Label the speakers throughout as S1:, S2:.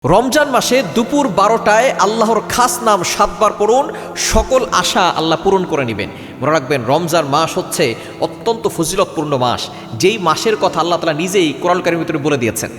S1: রমজান মাসে দুপুর 12টায় আল্লাহর খাস নাম 7 বার পড়ুন, সকল আশা আল্লাহ পূরণ করে নেবেন। মনে রাখবেন, রমজান মাস হচ্ছে অত্যন্ত ফজিলতপূর্ণ মাস, যেই মাসের কথা আল্লাহ তাআলা নিজেই কোরআন কারীমের ভিতরে বলে দিয়েছেন।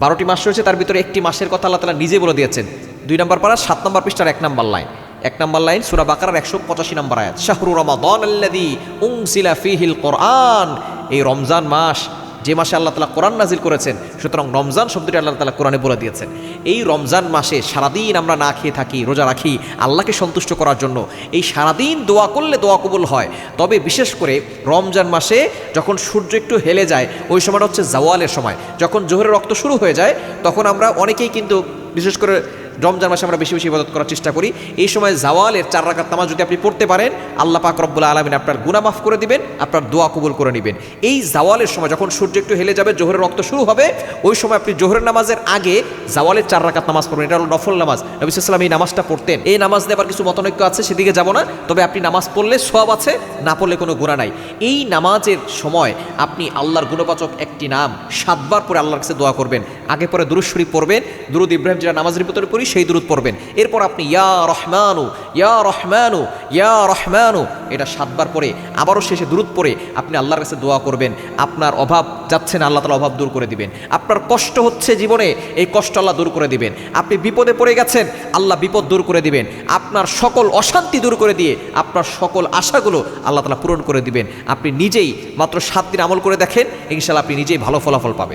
S1: 12টি মাস রয়েছে, তার ভিতরে একটি মাসের কথা আল্লাহ তাআলা নিজেই বলে দিয়েছেন। 2 নম্বর পারা 7 নম্বর পৃষ্ঠার 1 নম্বর লাইন, 1 নম্বর লাইন সূরা বাকারার 185 নম্বর আয়াত, শাহরু রমাদানাল্লাযী উনজিলা ফীহিল কোরআন। এই রমজান মাস, যে মাসে আল্লাহ তাআলা কোরআন নাজিল করেছেন, সুতরাং রমজান শব্দটি আল্লাহ তাআলা কোরআনে বলে দিয়েছেন। এই রমজান মাসে সারাদিন আমরা না খেয়ে থাকি, রোজা রাখি আল্লাহকে সন্তুষ্ট করার জন্য। এই সারাদিন দোয়া করলে দোয়া কবুল হয়। তবে বিশেষ করে রমজান মাসে যখন সূর্য একটু হেলে যায়, ওই সময়টা হচ্ছে জাওয়ালের সময়। যখন জোহরের রক্ত শুরু হয়ে যায়, তখন আমরা অনেকেই কিন্তু বিশেষ করে রমজান মাসে আমরা বেশি বেশি ইবাদত করার চেষ্টা করি। এই সময় জাওয়ালের 4 রাকাত নামাজ যদি আপনি পড়তে পারেন, আল্লাহ পাক রব্বুল আলামিন আপনার গুনাহ মাফ করে দিবেন, আপনার দোয়া কবুল করে নেবেন। এই জাওয়ালের সময় যখন সূর্য একটু হেলে যাবে, জোহরের রক্ত শুরু হবে, ওই সময় আপনি জোহরের নামাজের আগে জাওয়ালের 4 রাকাত নামাজ পড়বেন। এটা হলো নফল নামাজ। নবী সাল্লাল্লাহু আলাইহি ওয়াসাল্লাম এই নামাজটা পড়তেন। এই নামাজ নিয়ে আবার কিছু মতানৈক্য আছে, সেদিকে যাব না। তবে আপনি নামাজ পড়লে সওয়াব আছে, না পড়লে কোনো গুনাহ নাই। এই নামাজের সময় আপনি আল্লাহর গুণবাচক একটি নাম 7 বার পরে আল্লাহর কাছে দোয়া করবেন। আগে পরে দুরূদ শরীফ পড়বেন, দুরূদ ইব্রাহিম যেটা নামাজের ভিতরে পড়ি সেই দুরূদ পড়বেন। এরপর আপনি ইয়া রহমানু ইয়া রহমানু ইয়া রহমানু এটা 7 বার পরে আবারও শেষে দুরূদ পড়ে আপনি আল্লাহর কাছে দোয়া করবেন। আপনার অভাব যাচ্ছে না, আল্লাহ তাআলা অভাব দূর করে দিবেন। আপনার কষ্ট হচ্ছে জীবনে, এই কষ্ট আল্লাহ দূর করে দিবেন। আপনি বিপদে পড়ে গেছেন, আল্লাহ বিপদ দূর করে দিবেন। আপনার সকল অশান্তি দূর করে দিয়ে আপনার সকল আশাগুলো আল্লাহ তাআলা পূরণ করে দিবেন। আপনি নিজেই মাত্র 7 দিন আমল করে দেখেন, ইনশাআল্লাহ আপনি নিজেই ভালো ফলাফল পাবেন।